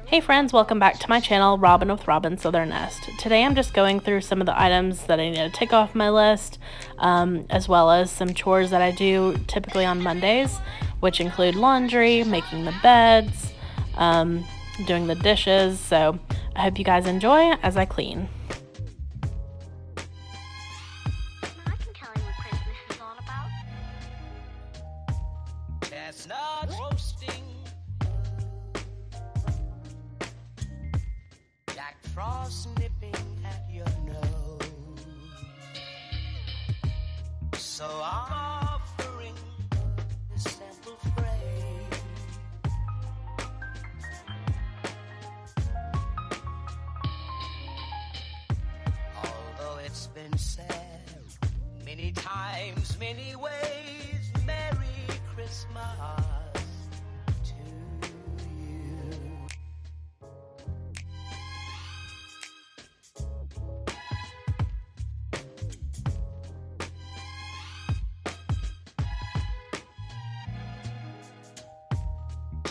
Hey friends, welcome back to my channel, Robyn with Robyn Southern Nest. Today I'm just going through some of the items that I need to tick off my list, as well as some chores that I do typically on Mondays, which include laundry, making the beds, doing the dishes. So I hope you guys enjoy as I clean. I can tell you what Christmas is all about. Chestnut roasting, Jack Frost nipping at your nose. So I'm offering this simple phrase. Although it's been said many times, many ways, Merry Christmas to you.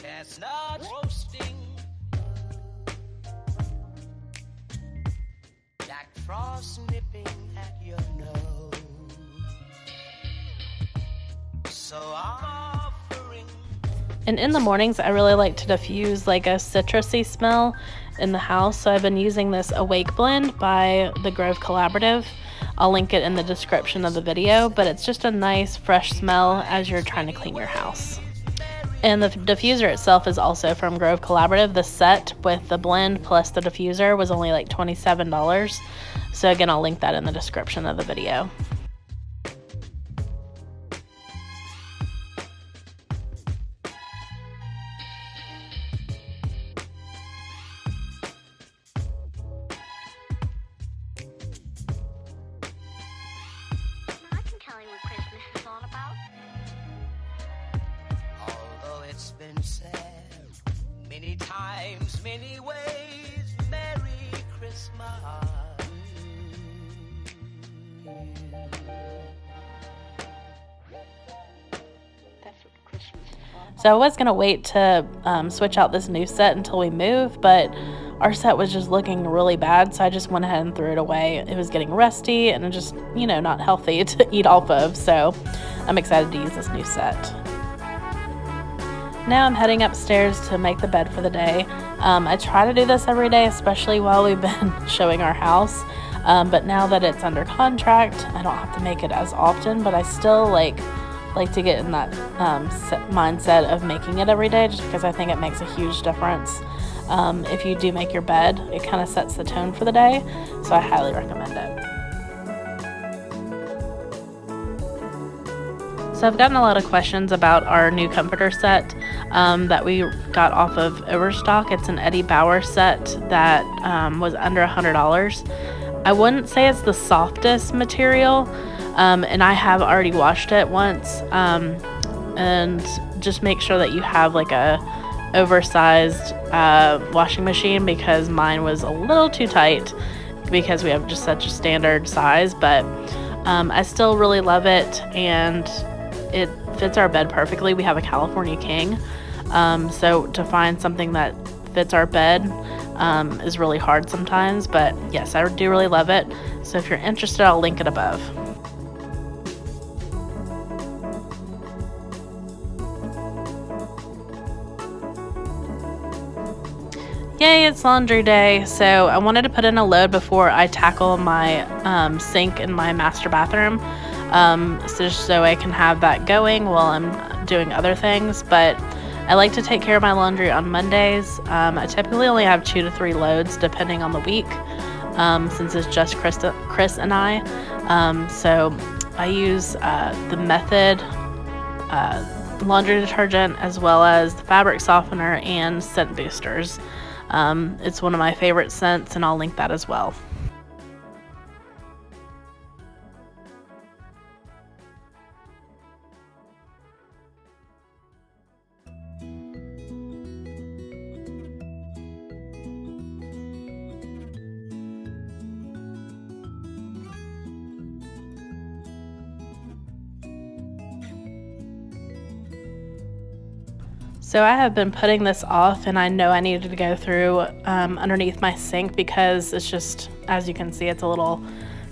Chestnut roasting, Jack Frost nipping at your nose. So I'm offering. And in the mornings, I really like to diffuse like a citrusy smell in the house. So I've been using this Awake blend by the Grove Collaborative. I'll link it in the description of the video, but it's just a nice fresh smell as you're trying to clean your house. And the diffuser itself is also from Grove Collaborative. The set with the blend plus the diffuser was only like $27. So again, I'll link that in the description of the video. I can tell you what Christmas is all about. Although it's been said many times, many ways, Merry Christmas. That's what Christmas is all about. So I was going to wait to switch out this new set until we move, but our set was just looking really bad, so I just went ahead and threw it away. It was getting rusty and just, not healthy to eat off of, so I'm excited to use this new set. Now I'm heading upstairs to make the bed for the day. I try to do this every day, especially while we've been showing our house, but now that it's under contract, I don't have to make it as often, but I still like to get in that mindset of making it every day, just because I think it makes a huge difference. If you do make your bed, it kind of sets the tone for the day, so I highly recommend it. So I've gotten a lot of questions about our new comforter set that we got off of Overstock. It's an Eddie Bauer set that was under $100. I wouldn't say it's the softest material, and I have already washed it once, and just make sure that you have like a oversized washing machine, because mine was a little too tight because we have just such a standard size, but I still really love it, and it fits our bed perfectly. We have a California King, so to find something that fits our bed is really hard sometimes, but yes, I do really love it. So if you're interested, I'll link it above. Yay, it's laundry day. So I wanted to put in a load before I tackle my sink in my master bathroom, so I can have that going while I'm doing other things. But I like to take care of my laundry on Mondays. I typically only have 2 to 3 loads depending on the week, since it's just Chris and I. So I use the Method laundry detergent, as well as the fabric softener and scent boosters. It's one of my favorite scents, and I'll link that as well. So I have been putting this off, and I know I needed to go through underneath my sink because it's just, as you can see, it's a little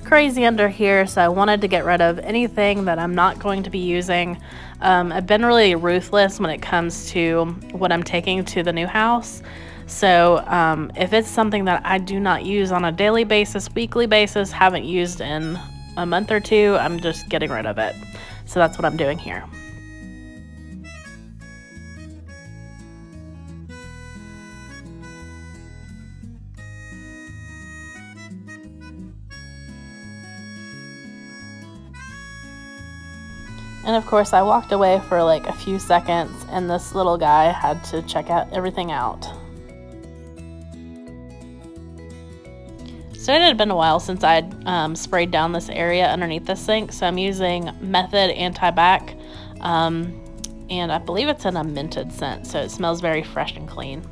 crazy under here. So I wanted to get rid of anything that I'm not going to be using. I've been really ruthless when it comes to what I'm taking to the new house. So if it's something that I do not use on a daily basis, weekly basis, haven't used in a month or two, I'm just getting rid of it. So that's what I'm doing here. And of course, I walked away for like a few seconds, and this little guy had to check everything out. So it had been a while since I'd sprayed down this area underneath the sink, so I'm using Method Anti-Bac, and I believe it's in a mented scent, so it smells very fresh and clean.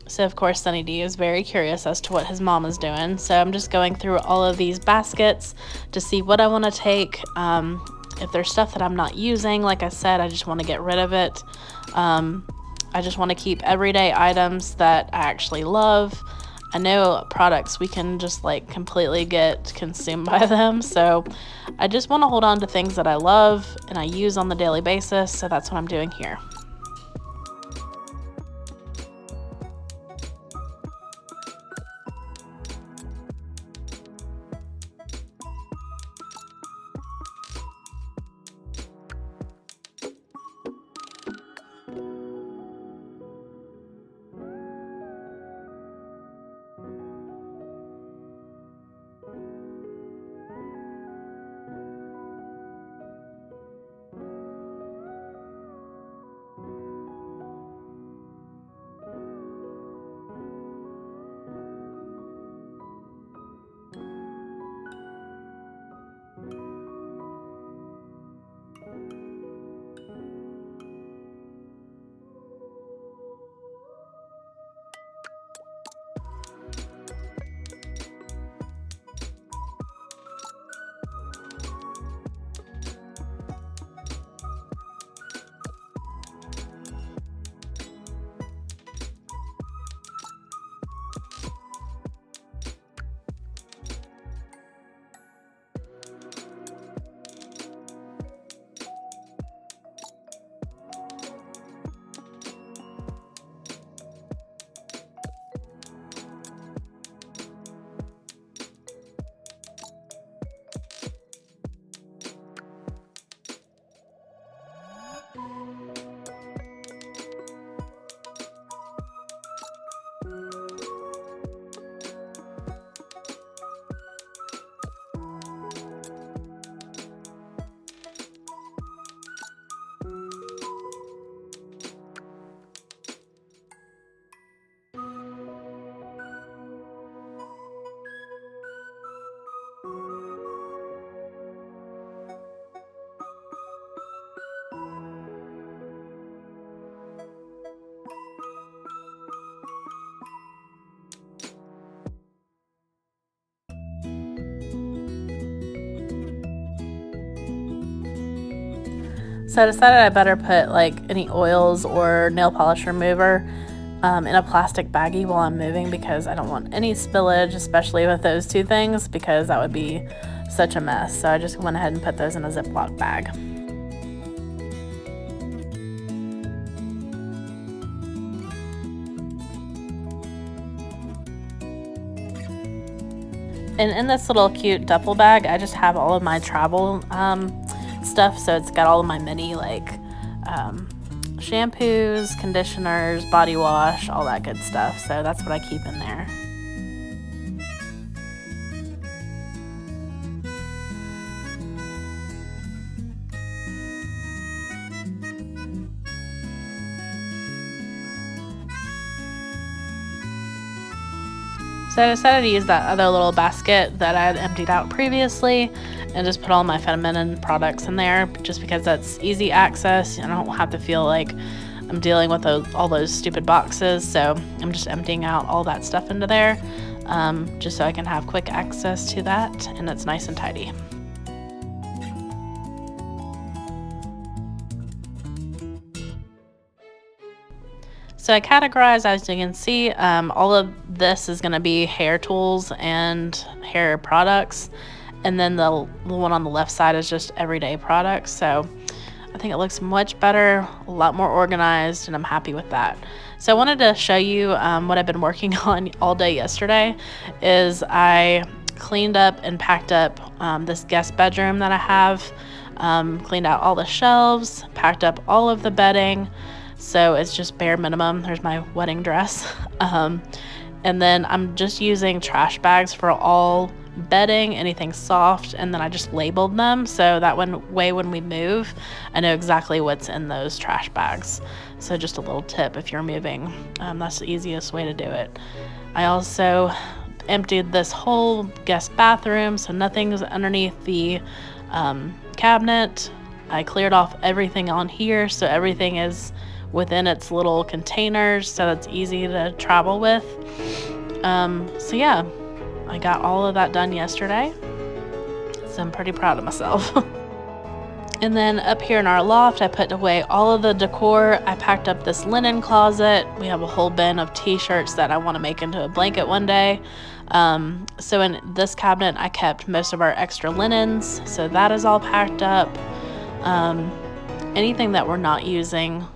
So of course Sunny D is very curious as to what his mom is doing. So I'm just going through all of these baskets to see what I want to take. If there's stuff that I'm not using, like I said, I just want to get rid of it. I just want to keep everyday items that I actually love. I know products we can just like completely get consumed by them. So I just want to hold on to things that I love and I use on the daily basis. So that's what I'm doing here. So I decided I better put like any oils or nail polish remover in a plastic baggie while I'm moving, because I don't want any spillage, especially with those two things, because that would be such a mess. So I just went ahead and put those in a Ziploc bag. And in this little cute duffel bag, I just have all of my travel stuff. So it's got all of my mini like shampoos, conditioners, body wash, all that good stuff. So that's what I keep in there. So I decided to use that other little basket that I had emptied out previously and just put all my feminine products in there, just because that's easy access. I don't have to feel like I'm dealing with all those stupid boxes, so I'm just emptying out all that stuff into there, just so I can have quick access to that, and it's nice and tidy. So I categorize, as you can see, all of this is going to be hair tools and hair products, and then the one on the left side is just everyday products. So I think it looks much better, a lot more organized, and I'm happy with that. So I wanted to show you what I've been working on all day yesterday. Is I cleaned up and packed up this guest bedroom that I have, cleaned out all the shelves, packed up all of the bedding. So it's just bare minimum. There's my wedding dress. And then I'm just using trash bags for all bedding, anything soft, and then I just labeled them so that way when we move, I know exactly what's in those trash bags. So just a little tip if you're moving, that's the easiest way to do it. I also emptied this whole guest bathroom, so nothing's underneath the cabinet. I cleared off everything on here, so everything is within its little containers, so it's easy to travel with. So yeah, I got all of that done yesterday, so I'm pretty proud of myself. And then up here in our loft, I put away all of the decor. I packed up this linen closet. We have a whole bin of t-shirts that I want to make into a blanket one day. So in this cabinet, I kept most of our extra linens, so that is all packed up. Anything that we're not using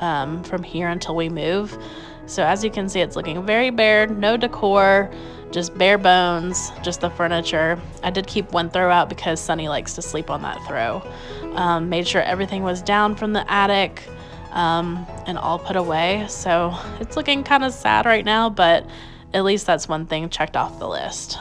from here until we move. So as you can see, it's looking very bare, no decor, just bare bones, just the furniture. I did keep one throw out because Sunny likes to sleep on that throw. Made sure everything was down from the attic and all put away. So it's looking kind of sad right now, but at least that's one thing checked off the list.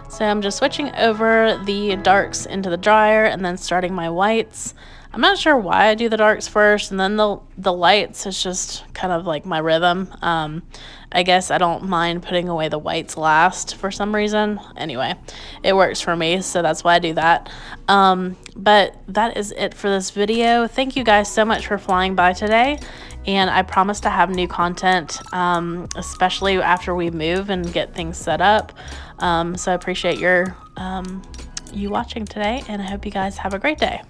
So I'm just switching over the darks into the dryer and then starting my whites. I'm not sure why I do the darks first and then the lights. It's just kind of like my rhythm. I guess I don't mind putting away the whites last for some reason. Anyway, it works for me, so that's why I do that. But that is it for this video. Thank you guys so much for flying by today. And I promise to have new content, especially after we move and get things set up. So I appreciate you watching today, and I hope you guys have a great day.